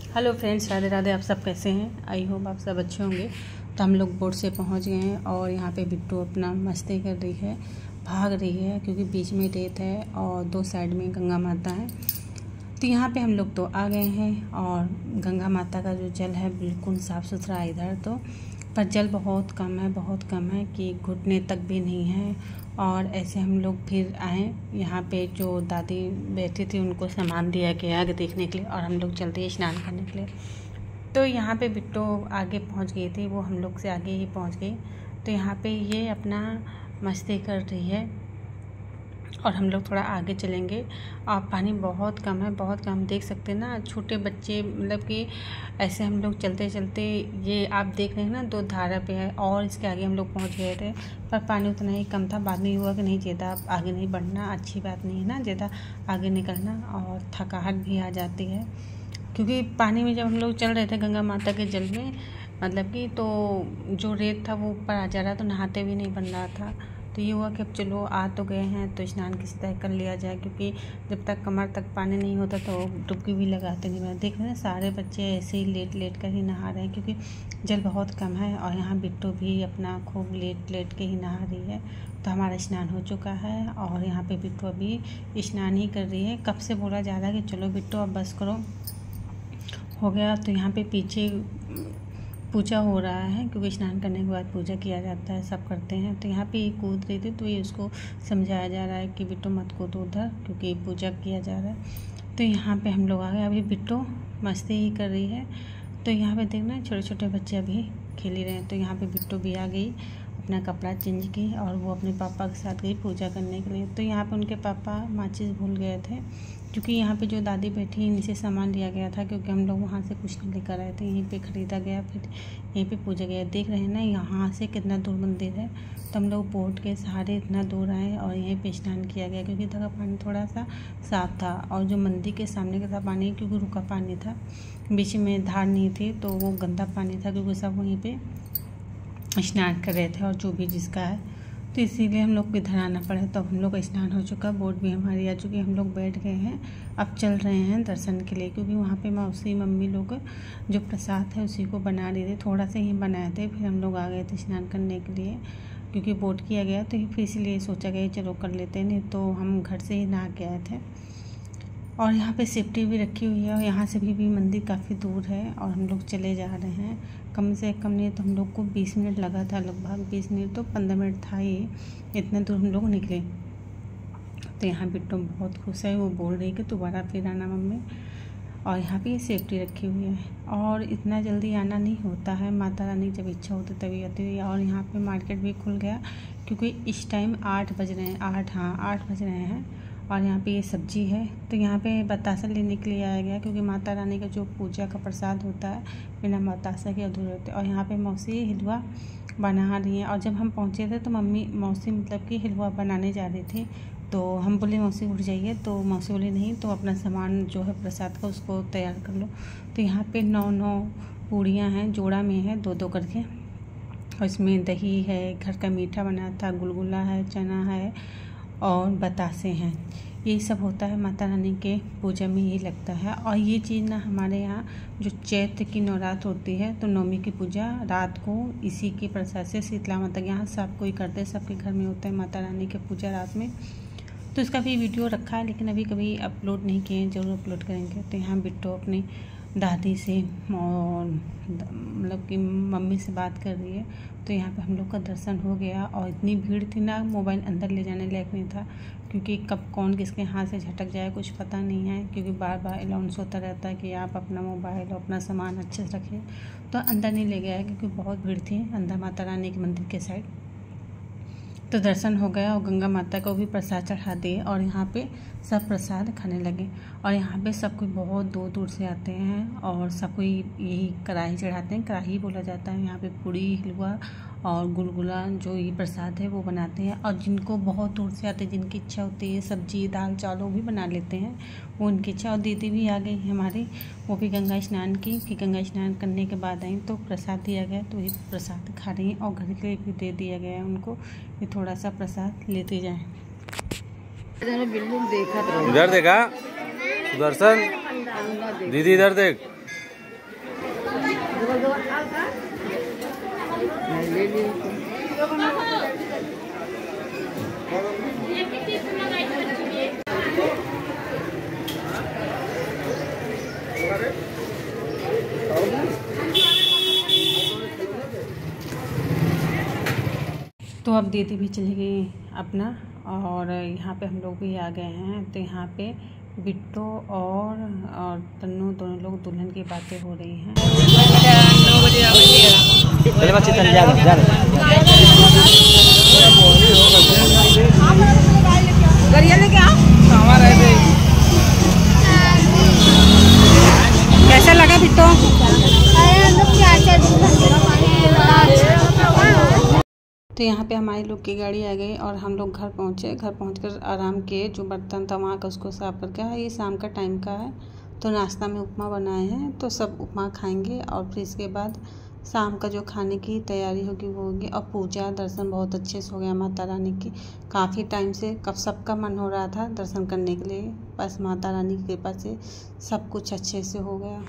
Hello friends, Radhe Radhe. आप सब कैसे हैं? आई होप आप सब अच्छे होंगे। तो हम लोग बोट से पहुंच गए हैं और यहाँ पे बिट्टू अपना मस्ती कर रही है, भाग रही है क्योंकि बीच में रेत है और दो साइड में गंगा माता है। तो यहाँ पे हम लोग तो आ गए हैं और गंगा माता का जो जल है बिल्कुल साफ़ सुथरा है इधर तो, पर जल बहुत कम है कि घुटने तक भी नहीं है। और ऐसे हम लोग फिर आए, यहाँ पे जो दादी बैठी थी उनको सामान दिया गया आगे देखने के लिए और हम लोग चलते हैं स्नान करने के लिए। तो यहाँ पे बिट्टू आगे पहुँच गई थी, वो हम लोग से आगे ही पहुँच गई। तो यहाँ पे ये अपना मस्ती कर रही है और हम लोग थोड़ा आगे चलेंगे और पानी बहुत कम देख सकते हैं ना। छोटे बच्चे मतलब कि ऐसे हम लोग चलते चलते, ये आप देख रहे हैं ना, दो धारा पे है और इसके आगे हम लोग पहुंच गए थे, पर पानी उतना ही कम था। बाद में हुआ कि नहीं, ज़्यादा आगे नहीं बढ़ना अच्छी बात नहीं है ना, ज़्यादा आगे निकलना, और थकावट भी आ जाती है क्योंकि पानी में जब हम लोग चल रहे थे गंगा माता के जल में, मतलब कि तो जो रेत था वो ऊपर आ जा रहा, तो नहाते भी नहीं बन रहा था। तो ये हुआ कि अब चलो आ तो गए हैं तो स्नान किसी तरह कर लिया जाए, क्योंकि जब तक कमर तक पानी नहीं होता तो डुबकी भी लगाते नहीं। मैं देख रहे हैं सारे बच्चे ऐसे ही लेट कर ही नहा रहे हैं क्योंकि जल बहुत कम है। और यहाँ बिट्टू भी अपना खूब लेट के ही नहा रही है। तो हमारा स्नान हो चुका है और यहाँ पे बिट्टू अभी स्नान ही कर रही है। कब से बोला जा रहा है कि चलो बिट्टू अब बस करो, हो गया। तो यहाँ पे पीछे पूजा हो रहा है क्योंकि स्नान करने के बाद पूजा किया जाता है, सब करते हैं। तो यहाँ पे कूद रही थी तो ये उसको समझाया जा रहा है कि बिट्टू मत कूद उधर क्योंकि पूजा किया जा रहा है। तो यहाँ पे हम लोग आ गए, अभी बिट्टू मस्ती ही कर रही है। तो यहाँ पे देखना छोटे छोटे बच्चे अभी खेल ही रहे हैं। तो यहाँ पे बिट्टू भी आ गई, अपना कपड़ा चेंज की और वो अपने पापा के साथ गई पूजा करने के लिए। तो यहाँ पे उनके पापा माचिस भूल गए थे क्योंकि यहाँ पे जो दादी बैठी इनसे सामान लिया गया था, क्योंकि हम लोग वहाँ से कुछ नहीं लेकर आए थे, यहीं पे ख़रीदा गया, फिर यहीं पे पूजा गया। देख रहे हैं ना यहाँ से कितना दूर मंदिर है। तो हम लोग बोट के सहारे इतना दूर आए और यहीं पे स्नान किया गया क्योंकि इधर का पानी थोड़ा सा साफ़ था और जो मंदिर के सामने का था पानी क्योंकि रुका पानी था, बीच में धार नहीं थी, तो वो गंदा पानी था क्योंकि सब वहीं पर स्नान कर रहे थे और जो भी जिसका है, तो इसीलिए हम लोग को इधर आना पड़ा। तो हम लोग का स्नान हो चुका, बोट भी हमारी आ चुकी, हम लोग बैठ गए हैं। अब चल रहे हैं दर्शन के लिए क्योंकि वहाँ पे मौसी मम्मी लोग जो प्रसाद है उसी को बना रही थी, थोड़ा सा ही बनाए थे। फिर हम लोग आ गए थे स्नान करने के लिए क्योंकि बोट किया गया, तो फिर इसीलिए सोचा गया चलो कर लेते हैं, नहीं तो हम घर से ही नहा के आए थे। और यहाँ पे सेफ्टी भी रखी हुई है और यहाँ से भी मंदिर काफ़ी दूर है और हम लोग चले जा रहे हैं। कम से कम नहीं तो हम लोग को 20 मिनट लगा था, लगभग 20 मिनट तो 15 मिनट था ही, इतने दूर हम लोग निकले। तो यहाँ बिट्टू बहुत खुश है, वो बोल रही कि दोबारा फिर आना मम्मी। और यहाँ पे सेफ्टी रखी हुई है और इतना जल्दी आना नहीं होता है, माता रानी जब इच्छा होती तभी आती है। और यहाँ पे मार्केट भी खुल गया क्योंकि इस टाइम 8 बज रहे हैं, 8 बज रहे हैं। और यहाँ पे ये सब्जी है, तो यहाँ पे बतासा लेने के लिए आया गया क्योंकि माता रानी का जो पूजा का प्रसाद होता है बिना बतासा के अधूरे होते। और यहाँ पे मौसी हिलवा बना रही हैं। और जब हम पहुँचे थे तो मौसी मतलब कि हिलवा बनाने जा रही थी, तो हम बोले मौसी उठ जाइए, तो मौसी बोली नहीं, तो अपना सामान जो है प्रसाद का उसको तैयार कर लो। तो यहाँ पे 9 पूड़ियाँ हैं, जोड़ा में है 2-2 करके, और इसमें दही है, घर का मीठा बना था, गुलगुला है, चना है और बतासे हैं। यही सब होता है माता रानी के पूजा में, यही लगता है। और ये चीज़ ना हमारे यहाँ जो चैत्र की नवरात्र होती है तो नवमी की पूजा रात को इसी के प्रसाद से शीतला माता के यहाँ सब कोई करते हैं, सबके घर में होता है माता रानी की पूजा रात में। तो इसका भी वीडियो रखा है लेकिन अभी कभी अपलोड नहीं किए हैं, ज़रूर अपलोड करेंगे। तो यहाँ बिट्टू अपनी दादी से और मतलब कि मम्मी से बात कर रही है। तो यहाँ पे हम लोग का दर्शन हो गया और इतनी भीड़ थी ना, मोबाइल अंदर ले जाने लायक नहीं था क्योंकि कब कौन किसके हाथ से झटक जाए कुछ पता नहीं है, क्योंकि बार बार अनाउंस होता रहता है कि आप अपना मोबाइल और अपना सामान अच्छे से रखें। तो अंदर नहीं ले गया क्योंकि बहुत भीड़ थी अंदर माता रानी के मंदिर के साइड। तो दर्शन हो गया और गंगा माता को भी प्रसाद चढ़ा दिए और यहाँ पे सब प्रसाद खाने लगे। और यहाँ पे सब कोई बहुत दूर दूर से आते हैं और सब कोई यही कढ़ाई चढ़ाते हैं, कढ़ाई बोला जाता है। यहाँ पे पूड़ी हिलवा और गुलगुला जो ये प्रसाद है वो बनाते हैं। और जिनको बहुत दूर से आते हैं, जिनकी इच्छा होती है सब्जी दाल चावल भी बना लेते हैं, वो उनकी इच्छा। और दीदी भी आ गई हमारी, वो भी गंगा स्नान की, फिर गंगा स्नान करने के बाद आई तो प्रसाद दिया गया, तो ये प्रसाद खा रही हैं और घर के लिए भी दे दिया गया है उनको, ये थोड़ा सा प्रसाद लेते जाएं। इधर देखा दर्शन, दीदी इधर देख। ले ली। तो अब दीदी भी चली गई अपना, और यहाँ पे हम लोग भी आ गए हैं। तो यहाँ पे बिट्टू और तन्नू दोनों लोग दुल्हन की बातें हो रही हैं। कैसा लगा बिट्टू? तो यहाँ पे हमारी लोग की गाड़ी आ गई और हम लोग घर पहुँचे। घर पहुँचकर आराम किए, जो बर्तन था वहाँ का उसको साफ करके। ये शाम का टाइम का है, तो नाश्ता में उपमा बनाए हैं, तो सब उपमा खाएंगे और फिर इसके बाद शाम का जो खाने की तैयारी होगी वो होगी। और पूजा दर्शन बहुत अच्छे से हो गया माता रानी की। काफ़ी टाइम से कब सबका मन हो रहा था दर्शन करने के लिए, बस माता रानी की कृपा से सब कुछ अच्छे से हो गया।